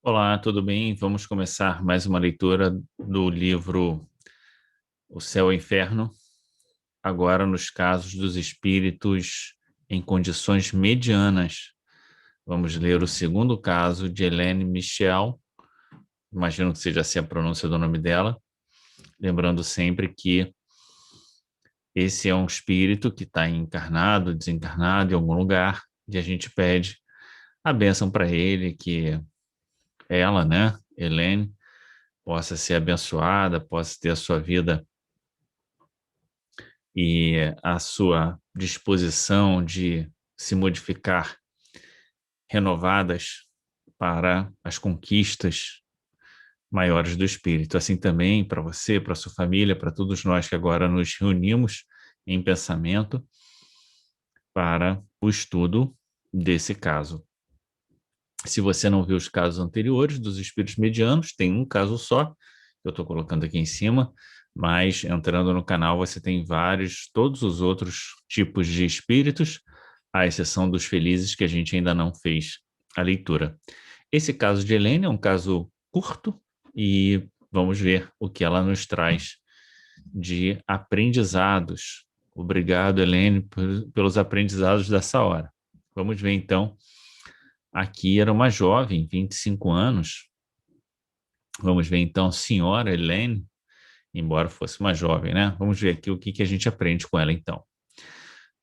Olá, tudo bem? Vamos começar mais uma leitura do livro O Céu e o Inferno, agora nos casos dos espíritos em condições medianas. Vamos ler o segundo caso de Helene Michel, imagino que seja assim a pronúncia do nome dela, lembrando sempre que esse é um espírito que está encarnado, desencarnado em algum lugar, e a gente pede a bênção para ele, que ela, né, Helene, possa ser abençoada, possa ter a sua vida e a sua disposição de se modificar renovadas para as conquistas maiores do espírito. Assim também para você, para sua família, para todos nós que agora nos reunimos em pensamento para o estudo desse caso. Se você não viu os casos anteriores dos espíritos medianos, tem um caso só, que eu estou colocando aqui em cima, mas entrando no canal você tem todos os outros tipos de espíritos, à exceção dos felizes que a gente ainda não fez a leitura. Esse caso de Helene é um caso curto e vamos ver o que ela nos traz de aprendizados. Obrigado, Helene, pelos aprendizados dessa hora. Vamos ver então. Aqui era uma jovem, 25 anos. Vamos ver então, senhora Helene, embora fosse uma jovem, né? Vamos ver aqui o que a gente aprende com ela então.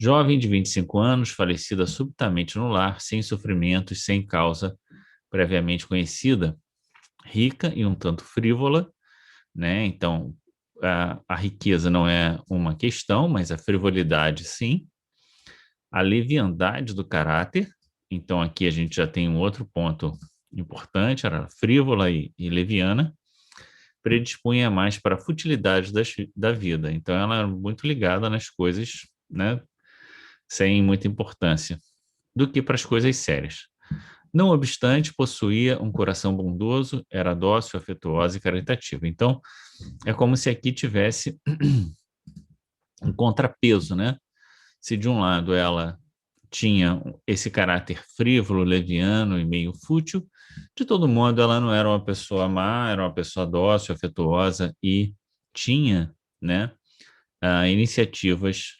Jovem de 25 anos, falecida subitamente no lar, sem sofrimentos, sem causa previamente conhecida, rica e um tanto frívola, né? Então, a riqueza não é uma questão, mas a frivolidade sim. A leviandade do caráter, então aqui a gente já tem um outro ponto importante, era frívola e leviana, predispunha mais para a futilidade da vida. Então ela era muito ligada nas coisas, né, sem muita importância, do que para as coisas sérias. Não obstante, possuía um coração bondoso, era dócil, afetuosa e caritativa. Então, é como se aqui tivesse um contrapeso, né? Se de um lado ela tinha esse caráter frívolo, leviano e meio fútil, de todo modo ela não era uma pessoa má, era uma pessoa dócil, afetuosa e tinha, né, iniciativas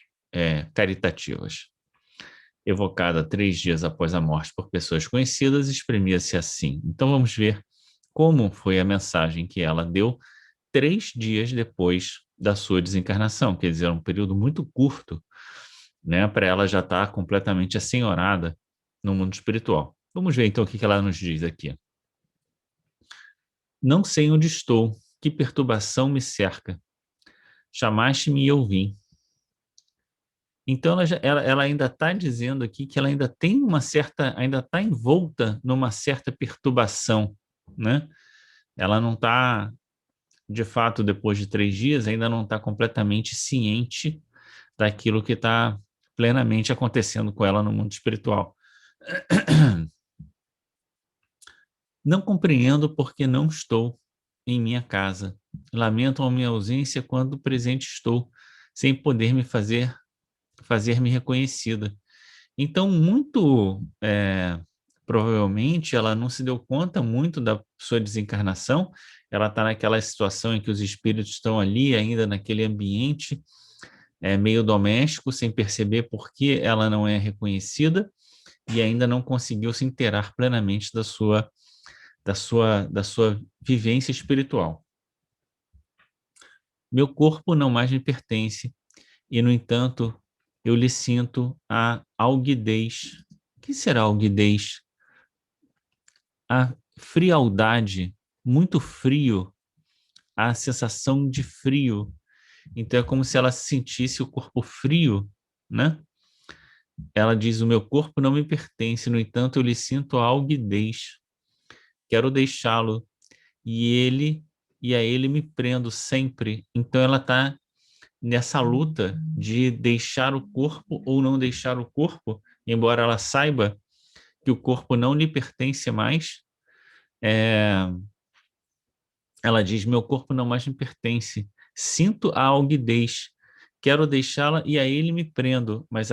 caritativas. Evocada 3 dias após a morte por pessoas conhecidas, exprimia-se assim. Então vamos ver como foi a mensagem que ela deu 3 dias depois da sua desencarnação, quer dizer, um período muito curto, né, para ela já estar completamente assenhorada no mundo espiritual. Vamos ver então o que ela nos diz aqui. Não sei onde estou, que perturbação me cerca. Chamaste-me e eu vim. Então ela ainda está dizendo aqui que ela ainda tem uma certa, ainda está envolta numa certa perturbação, né? Ela não está, de fato, depois de 3 dias, ainda não está completamente ciente daquilo que está plenamente acontecendo com ela no mundo espiritual. Não compreendo porque não estou em minha casa. Lamento a minha ausência quando presente estou, sem poder fazer-me reconhecida. Então, muito provavelmente, ela não se deu conta muito da sua desencarnação. Ela está naquela situação em que os espíritos estão ali, ainda naquele ambiente meio doméstico, sem perceber por que ela não é reconhecida e ainda não conseguiu se inteirar plenamente da sua vivência espiritual. Meu corpo não mais me pertence e, no entanto, eu lhe sinto a algidez. O que será algidez? A frialdade, muito frio, a sensação de frio. Então é como se ela sentisse o corpo frio, né? Ela diz: o meu corpo não me pertence, no entanto, eu lhe sinto a algidez. Quero deixá-lo e a ele me prendo sempre. Então ela está nessa luta de deixar o corpo ou não deixar o corpo, embora ela saiba que o corpo não lhe pertence mais. Ela diz: meu corpo não mais me pertence. Sinto a algidez. Quero deixá-la e a ele me prendo, mas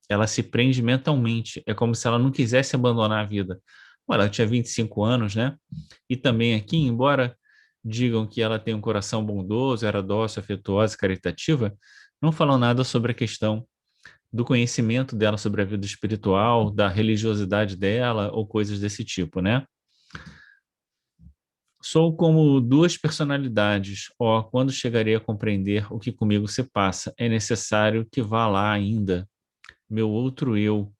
ela se prende mentalmente. É como se ela não quisesse abandonar a vida. ela tinha 25 anos, né? E também aqui, embora digam que ela tem um coração bondoso, era dócil, afetuosa, caritativa, não falam nada sobre a questão do conhecimento dela sobre a vida espiritual, da religiosidade dela ou coisas desse tipo, né? Sou como duas personalidades, ó, quando chegarei a compreender o que comigo se passa, é necessário que vá lá ainda, meu outro eu,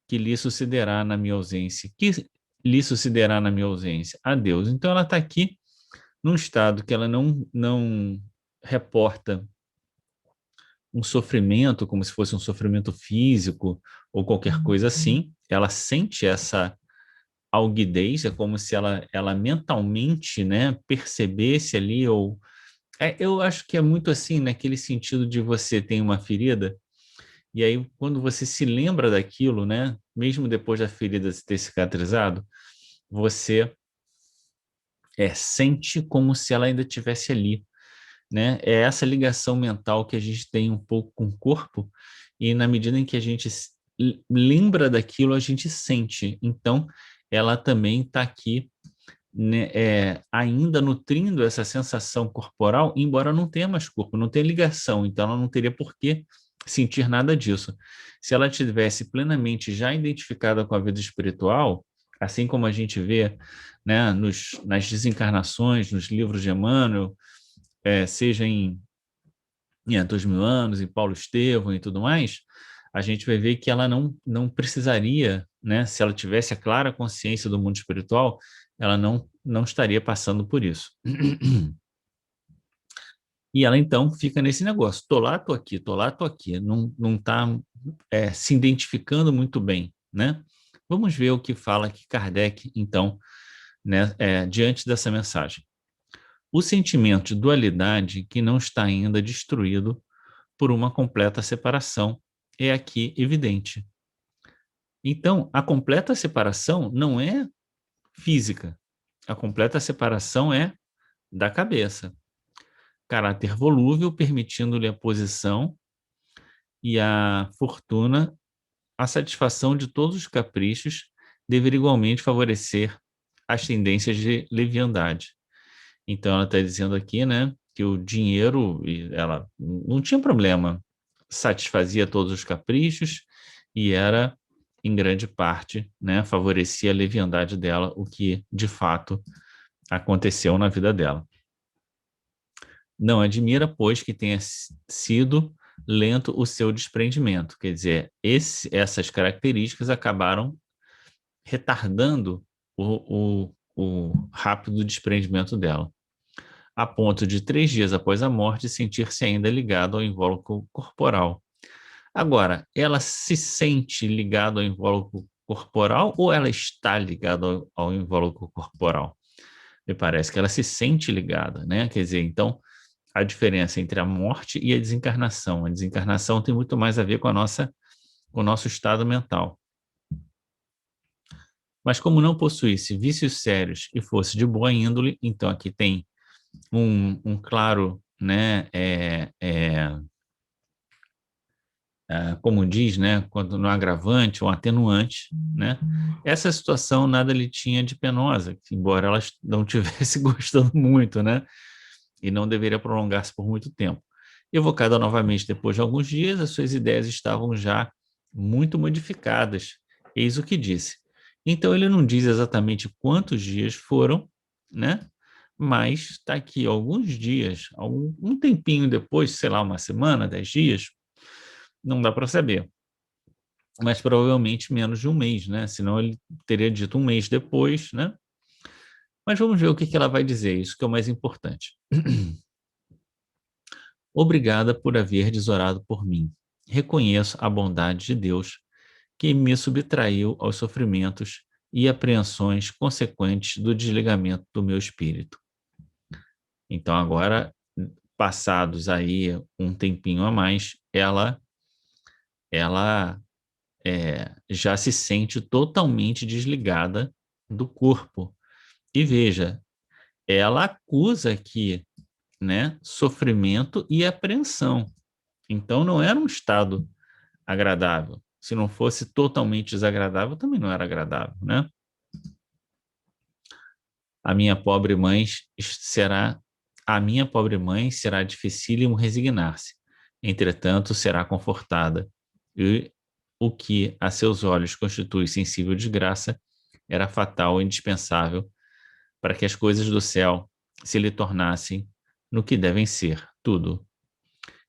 que lhe sucederá na minha ausência. Que lhe sucederá na minha ausência? A Deus. Então ela está aqui num estado que ela não reporta um sofrimento como se fosse um sofrimento físico ou qualquer coisa assim. Ela sente essa alguidez, é como se ela mentalmente, né, percebesse ali, ou... eu acho que é muito assim, naquele sentido de você tem uma ferida, e aí quando você se lembra daquilo, né, mesmo depois da ferida ter cicatrizado, você sente como se ela ainda estivesse ali, né? É essa ligação mental que a gente tem um pouco com o corpo, e na medida em que a gente lembra daquilo, a gente sente. Então, ela também está aqui, né, ainda nutrindo essa sensação corporal, embora não tenha mais corpo, não tenha ligação, então ela não teria por que sentir nada disso. Se ela tivesse plenamente já identificada com a vida espiritual, assim como a gente vê, né, nas desencarnações, nos livros de Emmanuel, seja em Há 2000 anos, em Paulo Estevão e tudo mais, a gente vai ver que ela não precisaria, né, se ela tivesse a clara consciência do mundo espiritual, ela não estaria passando por isso. E ela então fica nesse negócio, tô lá, tô aqui, tô lá, tô aqui, não está se identificando muito bem, né? Vamos ver o que fala aqui Kardec, então, né, diante dessa mensagem. O sentimento de dualidade que não está ainda destruído por uma completa separação é aqui evidente. Então, a completa separação não é física, a completa separação é da cabeça. Caráter volúvel, permitindo-lhe a posição e a fortuna, a satisfação de todos os caprichos, deveria igualmente favorecer as tendências de leviandade. Então, ela está dizendo aqui, né, que o dinheiro, ela não tinha problema, satisfazia todos os caprichos e era, em grande parte, né, favorecia a leviandade dela, o que, de fato, aconteceu na vida dela. Não admira, pois, que tenha sido lento o seu desprendimento. Quer dizer, essas características acabaram retardando o rápido desprendimento dela, a ponto de 3 dias após a morte sentir-se ainda ligado ao invólucro corporal. Agora, ela se sente ligada ao invólucro corporal ou ela está ligada ao invólucro corporal? Me parece que ela se sente ligada, né? Quer dizer, então, a diferença entre a morte e a desencarnação. A desencarnação tem muito mais a ver com com o nosso estado mental. Mas como não possuísse vícios sérios e fosse de boa índole, então aqui tem um claro, né, como diz, né, quando no agravante ou atenuante, né, essa situação nada lhe tinha de penosa, embora ela não tivesse gostando muito, né, e não deveria prolongar-se por muito tempo. Evocada novamente depois de alguns dias, as suas ideias estavam já muito modificadas. Eis o que disse. Então ele não diz exatamente quantos dias foram, né? Mas está aqui alguns dias, um tempinho depois, sei lá, uma semana, 10 dias, não dá para saber. Mas provavelmente menos de um mês, né? Senão ele teria dito um mês depois, né? Mas vamos ver o que ela vai dizer, isso que é o mais importante. Obrigada por haver desorado por mim. Reconheço a bondade de Deus que me subtraiu aos sofrimentos e apreensões consequentes do desligamento do meu espírito. Então agora, passados aí um tempinho a mais, ela já se sente totalmente desligada do corpo. E veja, ela acusa aqui, né, sofrimento e apreensão. Então não era um estado agradável. Se não fosse totalmente desagradável, também não era agradável, né? A minha pobre mãe será dificílimo resignar-se. Entretanto, será confortada. E o que a seus olhos constitui sensível desgraça era fatal e indispensável para que as coisas do céu se lhe tornassem no que devem ser, tudo.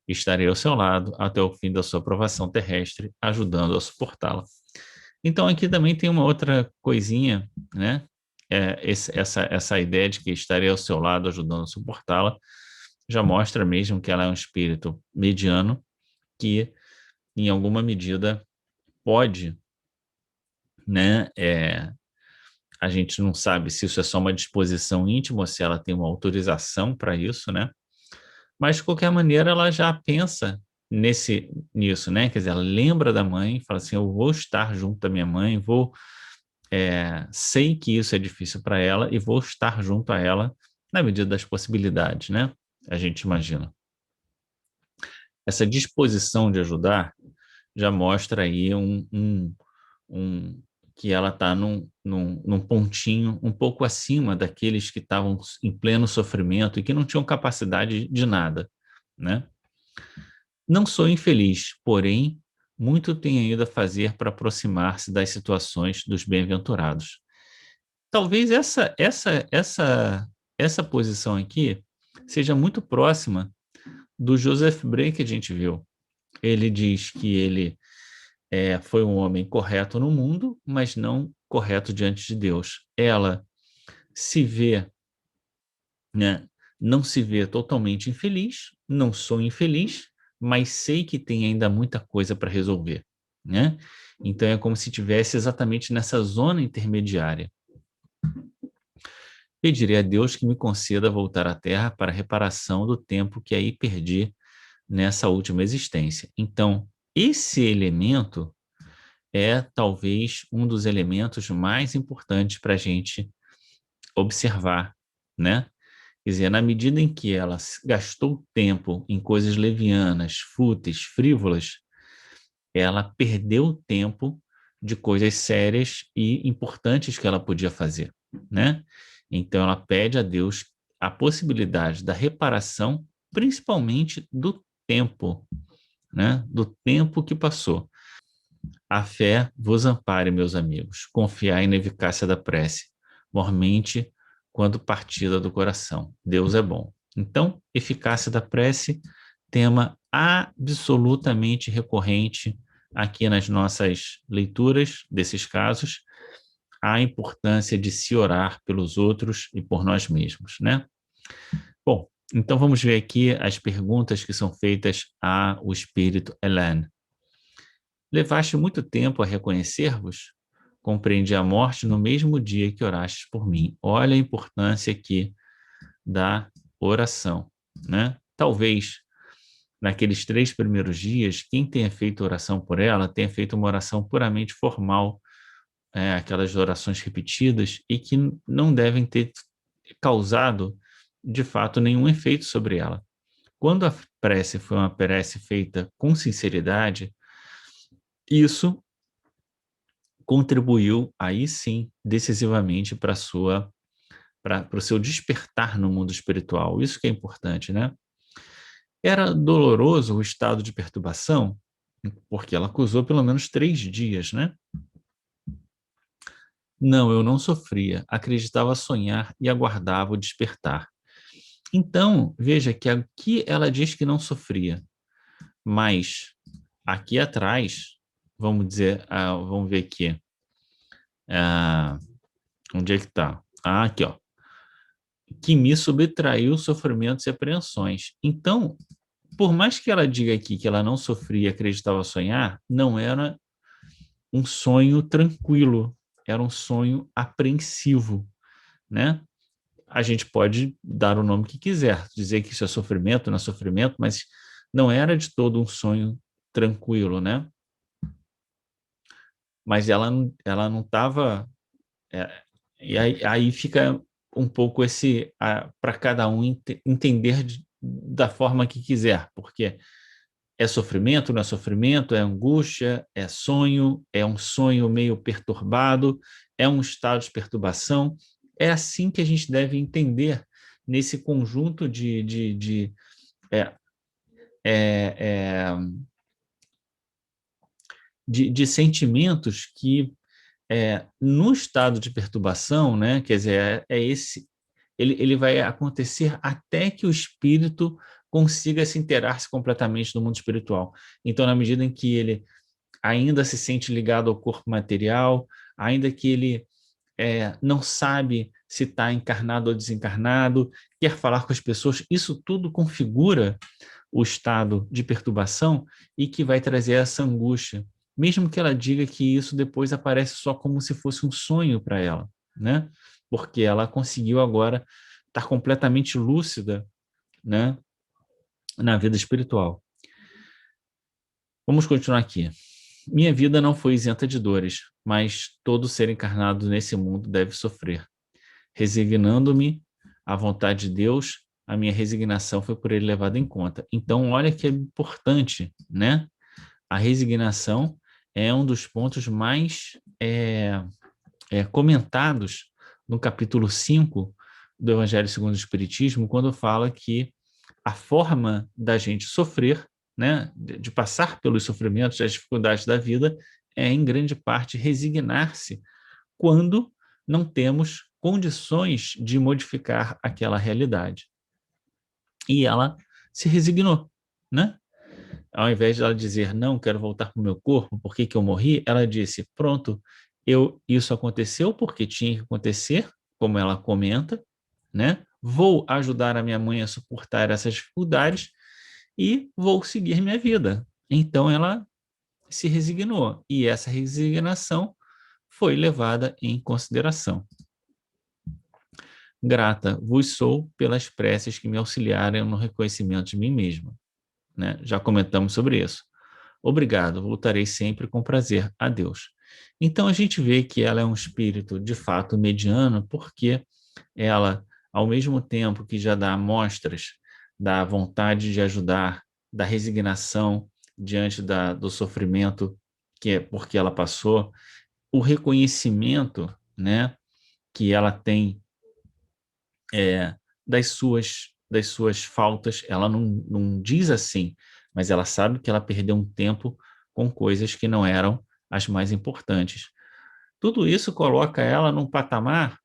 Estarei ao seu lado até o fim da sua provação terrestre, ajudando a suportá-la. Então aqui também tem uma outra coisinha, né? Essa ideia de que estarei ao seu lado ajudando a suportá-la já mostra mesmo que ela é um espírito mediano que, em alguma medida, pode, né? A gente não sabe se isso é só uma disposição íntima ou se ela tem uma autorização para isso, né? Mas, de qualquer maneira, ela já pensa nisso, né? Quer dizer, ela lembra da mãe, fala assim, eu vou estar junto da minha mãe, sei que isso é difícil para ela e vou estar junto a ela na medida das possibilidades, né? A gente imagina. Essa disposição de ajudar já mostra aí que ela está num pontinho um pouco acima daqueles que estavam em pleno sofrimento e que não tinham capacidade de nada, né? Não sou infeliz, porém, muito tem ainda a fazer para aproximar-se das situações dos bem-aventurados. Talvez essa posição aqui seja muito próxima do Joseph Bray que a gente viu. Ele diz que ele foi um homem correto no mundo, mas não correto diante de Deus. Ela se vê, né, não se vê totalmente infeliz, não sou infeliz, mas sei que tem ainda muita coisa para resolver, né? Então é como se tivesse exatamente nessa zona intermediária. Pedirei a Deus que me conceda voltar à Terra para a reparação do tempo que aí perdi nessa última existência. Então, esse elemento é talvez um dos elementos mais importantes para a gente observar, né? Quer dizer, na medida em que ela gastou tempo em coisas levianas, fúteis, frívolas, ela perdeu tempo de coisas sérias e importantes que ela podia fazer, né? Então ela pede a Deus a possibilidade da reparação, principalmente do tempo, né? Do tempo que passou. A fé vos ampare, meus amigos. Confiai na eficácia da prece, mormente quando partida do coração. Deus é bom. Então, eficácia da prece, tema absolutamente recorrente aqui nas nossas leituras desses casos, a importância de se orar pelos outros e por nós mesmos, né? Bom, então vamos ver aqui as perguntas que são feitas ao espírito Hélène. Levaste muito tempo a reconhecer-vos? Compreendi a morte no mesmo dia que orastes por mim. Olha a importância aqui da oração, né? Talvez naqueles 3 primeiros dias, quem tenha feito oração por ela tenha feito uma oração puramente formal, aquelas orações repetidas e que não devem ter causado, de fato, nenhum efeito sobre ela. Quando a prece foi uma prece feita com sinceridade, isso contribuiu aí sim decisivamente para o seu despertar no mundo espiritual. Isso que é importante, né? Era doloroso o estado de perturbação, porque ela acusou pelo menos 3 dias, né? Não, eu não sofria, acreditava sonhar e aguardava o despertar. Então, veja que aqui ela diz que não sofria, mas aqui atrás, vamos dizer, vamos ver aqui, onde é que está? Aqui, ó. Que me subtraiu sofrimentos e apreensões. Então, por mais que ela diga aqui que ela não sofria e acreditava sonhar, não era um sonho tranquilo, era um sonho apreensivo, né? A gente pode dar o nome que quiser, dizer que isso é sofrimento, não é sofrimento, mas não era de todo um sonho tranquilo, né? Mas ela não estava... e aí fica um pouco para cada um entender da forma que quiser, porque é sofrimento, não é sofrimento, é angústia, é sonho, é um sonho meio perturbado, é um estado de perturbação, é assim que a gente deve entender nesse conjunto é, é, de sentimentos que, no estado de perturbação, né, quer dizer, ele vai acontecer até que o espírito consiga se inteirar-se completamente do mundo espiritual. Então, na medida em que ele ainda se sente ligado ao corpo material, ainda que ele não sabe se está encarnado ou desencarnado, quer falar com as pessoas, isso tudo configura o estado de perturbação e que vai trazer essa angústia, mesmo que ela diga que isso depois aparece só como se fosse um sonho para ela, né? Porque ela conseguiu agora estar completamente lúcida, né, na vida espiritual. Vamos continuar aqui. Minha vida não foi isenta de dores, mas todo ser encarnado nesse mundo deve sofrer. Resignando-me à vontade de Deus, a minha resignação foi por ele levada em conta. Então, olha que é importante, né? A resignação é um dos pontos mais comentados no capítulo 5 do Evangelho segundo o Espiritismo, quando fala que a forma da gente sofrer, né, de passar pelos sofrimentos, as dificuldades da vida, é, em grande parte, resignar-se quando não temos condições de modificar aquela realidade. E ela se resignou, né? Ao invés de ela dizer, não, quero voltar para o meu corpo, por que que eu morri? Ela disse, pronto, isso aconteceu porque tinha que acontecer, como ela comenta, né? Vou ajudar a minha mãe a suportar essas dificuldades e vou seguir minha vida. Então ela se resignou e essa resignação foi levada em consideração. Grata vos sou pelas preces que me auxiliaram no reconhecimento de mim mesma, né? Já comentamos sobre isso. Obrigado, voltarei sempre com prazer. Adeus. Então a gente vê que ela é um espírito de fato mediano, porque ela, ao mesmo tempo que já dá amostras da vontade de ajudar, da resignação diante do sofrimento que é porque ela passou, o reconhecimento, né, que ela tem das suas faltas, ela não diz assim, mas ela sabe que ela perdeu um tempo com coisas que não eram as mais importantes. Tudo isso coloca ela num patamar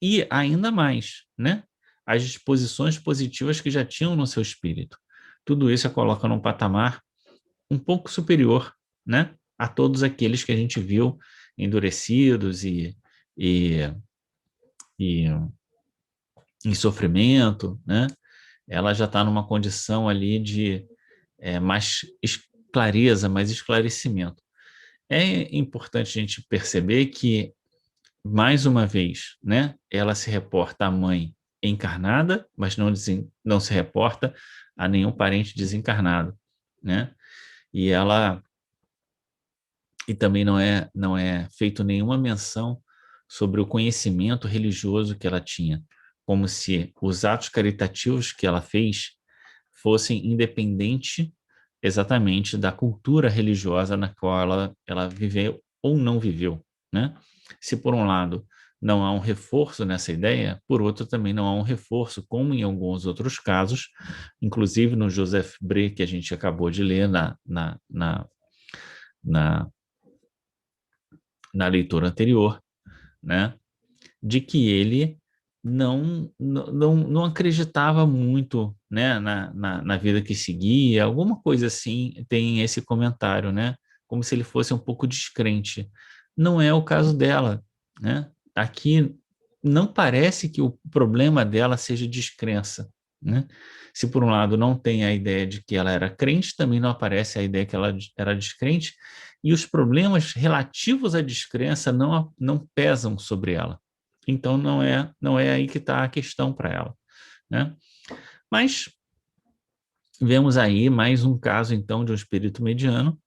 e ainda mais, né? As disposições positivas que já tinham no seu espírito. Tudo isso a coloca num patamar um pouco superior, né? A todos aqueles que a gente viu endurecidos e, e em sofrimento, né? Ela já está numa condição ali de mais clareza, mais esclarecimento. É importante a gente perceber que, mais uma vez, né, ela se reporta à mãe encarnada, mas não se reporta a nenhum parente desencarnado, né? E ela e também não é feito nenhuma menção sobre o conhecimento religioso que ela tinha, como se os atos caritativos que ela fez fossem independente exatamente da cultura religiosa na qual ela viveu ou não viveu, né? Se por um lado não há um reforço nessa ideia, por outro também não há um reforço, como em alguns outros casos, inclusive no Joseph Bré, que a gente acabou de ler na, na leitura anterior, né? De que ele não acreditava muito, né, na vida que seguia, alguma coisa assim, tem esse comentário, né? Como se ele fosse um pouco descrente. Não é o caso dela, né? Aqui não parece que o problema dela seja descrença, né? Se por um lado não tem a ideia de que ela era crente, também não aparece a ideia que ela era descrente, e os problemas relativos à descrença não pesam sobre ela. Então não é aí que está a questão para ela, né? Mas vemos aí mais um caso então de um espírito mediano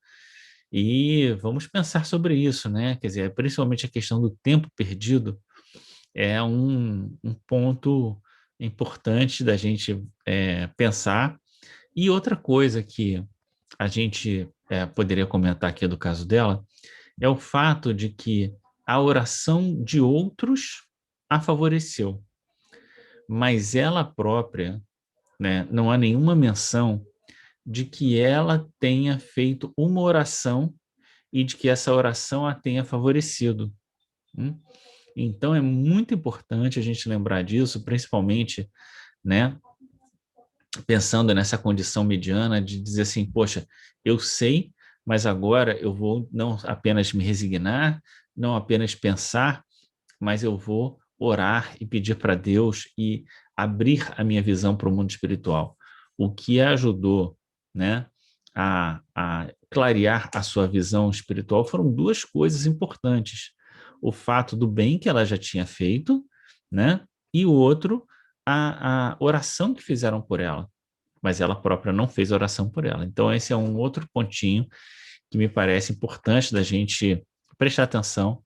e vamos pensar sobre isso, né? Quer dizer, principalmente a questão do tempo perdido é um ponto importante da gente pensar. E outra coisa que a gente poderia comentar aqui do caso dela é o fato de que a oração de outros a favoreceu, mas ela própria, né, não há nenhuma menção de que ela tenha feito uma oração e de que essa oração a tenha favorecido. Hum? Então é muito importante a gente lembrar disso, principalmente, né, pensando nessa condição mediana de dizer assim, poxa, eu sei, mas agora eu vou não apenas me resignar, não apenas pensar, mas eu vou orar e pedir para Deus e abrir a minha visão para o mundo espiritual. O que ajudou, né, a clarear a sua visão espiritual foram duas coisas importantes. O fato do bem que ela já tinha feito, né, e o outro, a oração que fizeram por ela, mas ela própria não fez oração por ela. Então, esse é um outro pontinho que me parece importante da gente prestar atenção,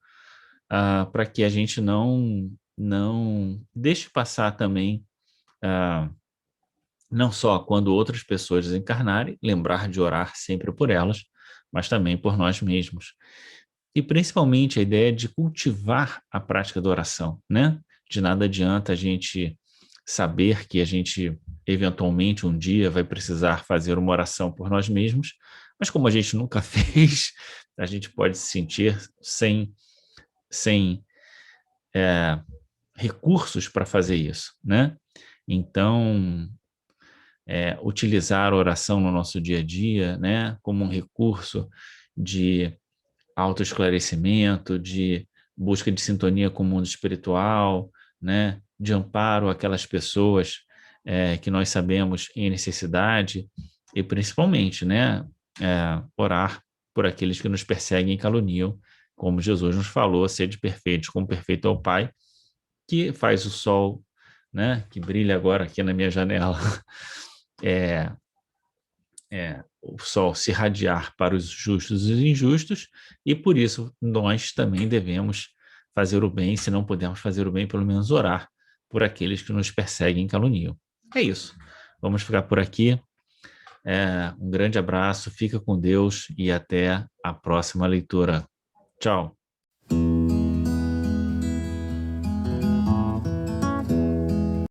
para que a gente não deixe passar também, ah, não só quando outras pessoas desencarnarem, lembrar de orar sempre por elas, mas também por nós mesmos. E principalmente a ideia de cultivar a prática da oração, né? De nada adianta a gente saber que a gente eventualmente um dia vai precisar fazer uma oração por nós mesmos, mas como a gente nunca fez, a gente pode se sentir sem recursos para fazer isso, né? Então, utilizar a oração no nosso dia a dia, né, como um recurso de autoesclarecimento, de busca de sintonia com o mundo espiritual, né, de amparo àquelas pessoas que nós sabemos em necessidade e principalmente, né, orar por aqueles que nos perseguem e caluniam, como Jesus nos falou, sede perfeitos, como perfeito é o Pai, que faz o sol, né, que brilha agora aqui na minha janela, é, o sol se irradiar para os justos e os injustos, e por isso nós também devemos fazer o bem, se não pudermos fazer o bem, pelo menos orar por aqueles que nos perseguem e caluniam. É isso. Vamos ficar por aqui. Um grande abraço, fica com Deus e até a próxima leitura. Tchau.